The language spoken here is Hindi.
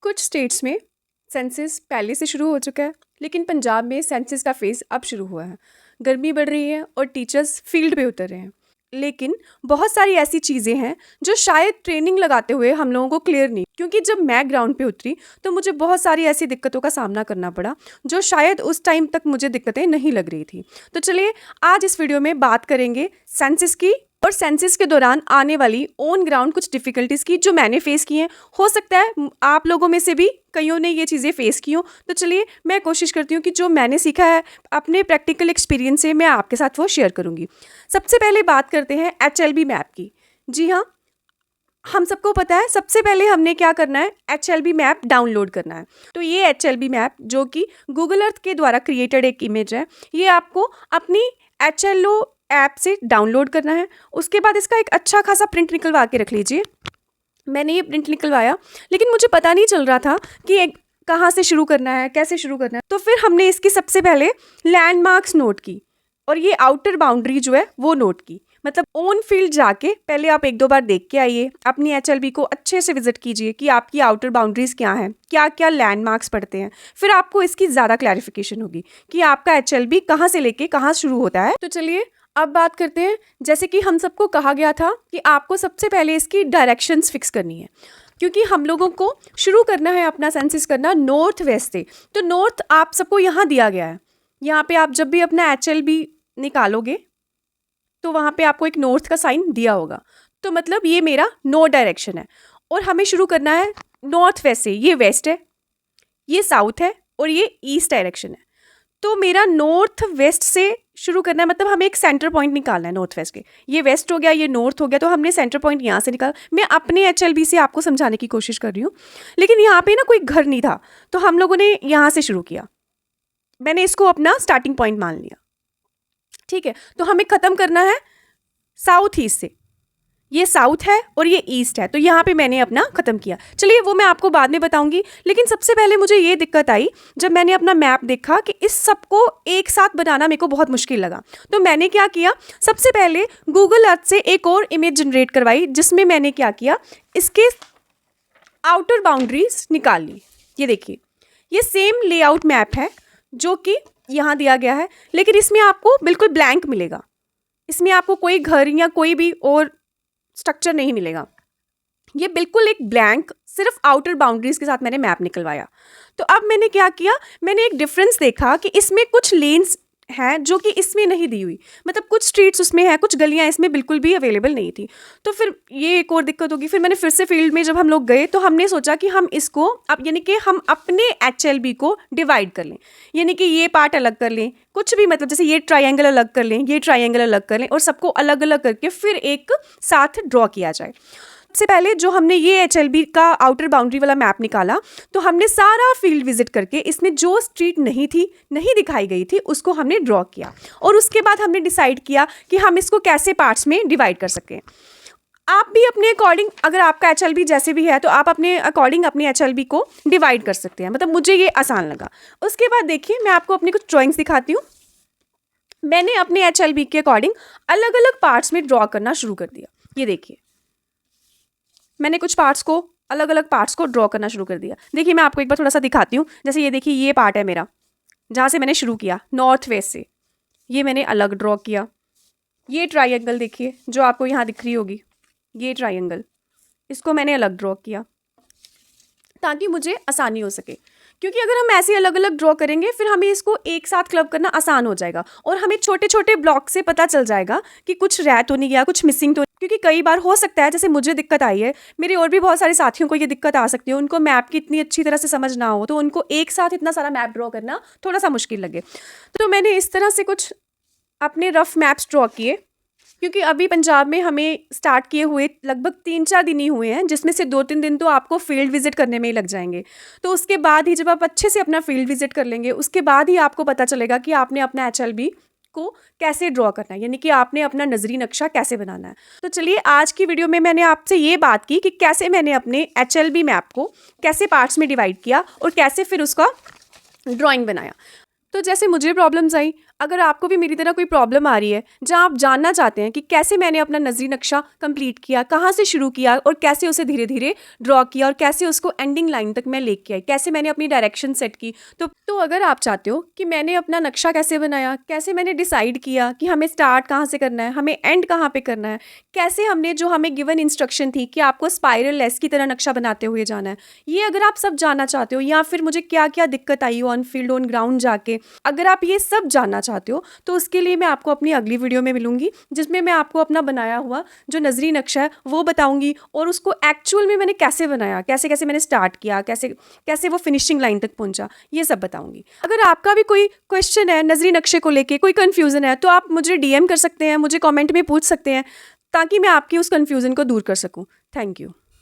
कुछ स्टेट्स में सेंसस पहले से शुरू हो चुका है, लेकिन पंजाब में सेंसस का फेज़ अब शुरू हुआ है। गर्मी बढ़ रही है और टीचर्स फील्ड पे उतर रहे हैं। लेकिन बहुत सारी ऐसी चीज़ें हैं जो शायद ट्रेनिंग लगाते हुए हम लोगों को क्लियर नहीं, क्योंकि जब मैं ग्राउंड पे उतरी तो मुझे बहुत सारी ऐसी दिक्कतों का सामना करना पड़ा जो शायद उस टाइम तक मुझे दिक्कतें नहीं लग रही थी। तो चलिए आज इस वीडियो में बात करेंगे सेंसस की और सेंसस के दौरान आने वाली ऑन ग्राउंड कुछ डिफ़िकल्टीज़ की जो मैंने फ़ेस की हैं। हो सकता है आप लोगों में से भी कईयों ने ये चीज़ें फ़ेस की हों। तो चलिए मैं कोशिश करती हूँ कि जो मैंने सीखा है अपने प्रैक्टिकल एक्सपीरियंस से मैं आपके साथ वो शेयर करूँगी। सबसे पहले बात करते हैं HLB मैप की। जी हाँ, हम सबको पता है सबसे पहले हमने क्या करना है, HLB मैप डाउनलोड करना है। तो ये HLB मैप जो कि गूगल अर्थ के द्वारा क्रिएटेड एक इमेज है, ये आपको अपनी HLO ऐप से डाउनलोड करना है। उसके बाद इसका एक अच्छा खासा प्रिंट निकलवा के रख लीजिए। मैंने ये प्रिंट निकलवाया, लेकिन मुझे पता नहीं चल रहा था कि कहाँ से शुरू करना है, कैसे शुरू करना है। तो फिर हमने इसकी सबसे पहले लैंडमार्क्स नोट की और ये आउटर बाउंड्री जो है वो नोट की। मतलब ऑन फील्ड जाके पहले आप एक दो बार देख के आइए, अपनी HLB को अच्छे से विजिट कीजिए कि आपकी आउटर बाउंड्रीज क्या हैं, क्या क्या लैंडमार्क्स पड़ते हैं। फिर आपको इसकी ज़्यादा क्लैरिफिकेशन होगी कि आपका HLB कहाँ से लेके कहाँ शुरू होता है। तो चलिए अब बात करते हैं, जैसे कि हम सबको कहा गया था कि आपको सबसे पहले इसकी डायरेक्शंस फिक्स करनी है, क्योंकि हम लोगों को शुरू करना है अपना सेंसस करना नॉर्थ वेस्ट से। तो नॉर्थ आप सबको यहाँ दिया गया है। यहाँ पे आप जब भी अपना HLB निकालोगे तो वहाँ पे आपको एक नॉर्थ का साइन दिया होगा। तो मतलब ये मेरा नॉर्थ डायरेक्शन है और हमें शुरू करना है नॉर्थ वेस्ट से। ये वेस्ट है, ये साउथ है और ये ईस्ट डायरेक्शन है। तो मेरा नॉर्थ वेस्ट से शुरू करना है, मतलब हमें एक सेंटर पॉइंट निकालना है नॉर्थ वेस्ट के। ये वेस्ट हो गया, ये नॉर्थ हो गया, तो हमने सेंटर पॉइंट यहाँ से निकाला। मैं अपने HLB से आपको समझाने की कोशिश कर रही हूँ, लेकिन यहाँ पे ना कोई घर नहीं था, तो हम लोगों ने यहाँ से शुरू किया। मैंने इसको अपना स्टार्टिंग पॉइंट मान लिया। ठीक है, तो हमें ख़त्म करना है साउथ ईस्ट से। ये साउथ है और ये ईस्ट है, तो यहाँ पे मैंने अपना ख़त्म किया। चलिए वो मैं आपको बाद में बताऊंगी, लेकिन सबसे पहले मुझे ये दिक्कत आई जब मैंने अपना मैप देखा कि इस सबको एक साथ बनाना मेरे को बहुत मुश्किल लगा। तो मैंने क्या किया, सबसे पहले गूगल अर्थ से एक और इमेज जनरेट करवाई, जिसमें मैंने क्या किया, इसके आउटर बाउंड्रीज निकाल ली। ये देखिए, ये सेम लेआउट मैप है जो कि यहाँ दिया गया है, लेकिन इसमें आपको बिल्कुल ब्लैंक मिलेगा। इसमें आपको कोई घर या कोई भी और स्ट्रक्चर नहीं मिलेगा। ये बिल्कुल एक ब्लैंक, सिर्फ आउटर बाउंड्रीज के साथ मैंने मैप निकलवाया। तो अब मैंने क्या किया, मैंने एक डिफरेंस देखा कि इसमें कुछ लेन्स हैं जो कि इसमें नहीं दी हुई, मतलब कुछ स्ट्रीट्स उसमें हैं, कुछ गलियां इसमें बिल्कुल भी अवेलेबल नहीं थी। तो फिर ये एक और दिक्कत होगी। फिर मैंने फिर से फील्ड में जब हम लोग गए तो हमने सोचा कि हम इसको अब यानी कि हम अपने HLB को डिवाइड कर लें, यानी कि ये पार्ट अलग कर लें, कुछ भी मतलब जैसे ये ट्राइंगल अलग कर लें, ये ट्राइंगल अलग कर लें और सबको अलग अलग करके फिर एक साथ ड्रॉ किया जाए। सबसे पहले जो हमने ये HLB का आउटर बाउंड्री वाला मैप निकाला, तो हमने सारा फील्ड विजिट करके इसमें जो स्ट्रीट नहीं थी, नहीं दिखाई गई थी, उसको हमने ड्रॉ किया और उसके बाद हमने डिसाइड किया कि हम इसको कैसे पार्ट्स में डिवाइड कर सकें। आप भी अपने अकॉर्डिंग, अगर आपका HLB जैसे भी है तो आप अपने अकॉर्डिंग अपने HLB को डिवाइड कर सकते हैं। मतलब मुझे ये आसान लगा। उसके बाद देखिए मैं आपको अपनी कुछ ड्राइंग्स दिखाती हूँ। मैंने अपने HLB के अकॉर्डिंग अलग अलग पार्ट्स में ड्रॉ करना शुरू कर दिया। ये देखिए, मैंने कुछ पार्ट्स को अलग अलग पार्ट्स को ड्रॉ करना शुरू कर दिया। देखिए मैं आपको एक बार थोड़ा सा दिखाती हूँ। जैसे ये देखिए, ये पार्ट है मेरा जहाँ से मैंने शुरू किया नॉर्थ वेस्ट से, ये मैंने अलग ड्रॉ किया। ये ट्राइंगल देखिए जो आपको यहाँ दिख रही होगी, ये ट्राइंगल, इसको मैंने अलग ड्रॉ किया ताकि मुझे आसानी हो सके। क्योंकि अगर हम ऐसे अलग अलग ड्रॉ करेंगे फिर हमें इसको एक साथ क्लब करना आसान हो जाएगा और हमें छोटे छोटे ब्लॉक से पता चल जाएगा कि कुछ रह तो नहीं गया, कुछ मिसिंग तो। क्योंकि कई बार हो सकता है, जैसे मुझे दिक्कत आई है, मेरे और भी बहुत सारे साथियों को ये दिक्कत आ सकती है, उनको मैप की इतनी अच्छी तरह से समझ ना हो, तो उनको एक साथ इतना सारा मैप ड्रॉ करना थोड़ा सा मुश्किल लगे। तो मैंने इस तरह से कुछ अपने रफ मैप्स ड्रॉ किए। क्योंकि अभी पंजाब में हमें स्टार्ट किए हुए लगभग 3-4 दिन ही हुए हैं, जिसमें से 2-3 दिन तो आपको फील्ड विजिट करने में ही लग जाएंगे। तो उसके बाद ही जब आप अच्छे से अपना फील्ड विजिट कर लेंगे, उसके बाद ही आपको पता चलेगा कि आपने अपना HLB को कैसे ड्रॉ करना है, यानी कि आपने अपना नजरी नक्शा कैसे बनाना है। तो चलिए आज की वीडियो में मैंने आपसे ये बात की कि कैसे मैंने अपने HLB मैप को कैसे पार्ट्स में डिवाइड किया और कैसे फिर उसका ड्राइंग बनाया। तो जैसे मुझे प्रॉब्लम्स आई, अगर आपको भी मेरी तरह कोई प्रॉब्लम आ रही है जहाँ आप जानना चाहते हैं कि कैसे मैंने अपना नजरी नक्शा कंप्लीट किया, कहाँ से शुरू किया और कैसे उसे धीरे धीरे ड्रॉ किया और कैसे उसको एंडिंग लाइन तक मैं लेके आई, कैसे मैंने अपनी डायरेक्शन सेट की, तो अगर आप चाहते हो कि मैंने अपना नक्शा कैसे बनाया, कैसे मैंने डिसाइड किया कि हमें स्टार्ट कहाँ से करना है, हमें एंड कहाँ पे करना है, कैसे हमने जो हमें गिवन इंस्ट्रक्शन थी कि आपको स्पाइरल लेस की तरह नक्शा बनाते हुए जाना है, ये अगर आप सब जानना चाहते हो, या फिर मुझे क्या क्या दिक्कत आई ऑन फील्ड ऑन ग्राउंड जाके, अगर आप ये सब जानना चाहते हो तो उसके लिए मैं आपको अपनी अगली वीडियो में मिलूंगी, जिसमें मैं आपको अपना बनाया हुआ जो नजरी नक्शा है वो बताऊंगी और उसको एक्चुअल में मैंने कैसे बनाया, कैसे कैसे मैंने स्टार्ट किया, कैसे कैसे वो फिनिशिंग लाइन तक पहुंचा, ये सब बताऊंगी। अगर आपका भी कोई क्वेश्चन है नजरी नक्शे को लेके, कोई कंफ्यूजन है, तो आप मुझे डीएम कर सकते हैं, मुझे कमेंट में पूछ सकते हैं, ताकि मैं आपकी उस कंफ्यूजन को दूर कर सकूं। Thank you.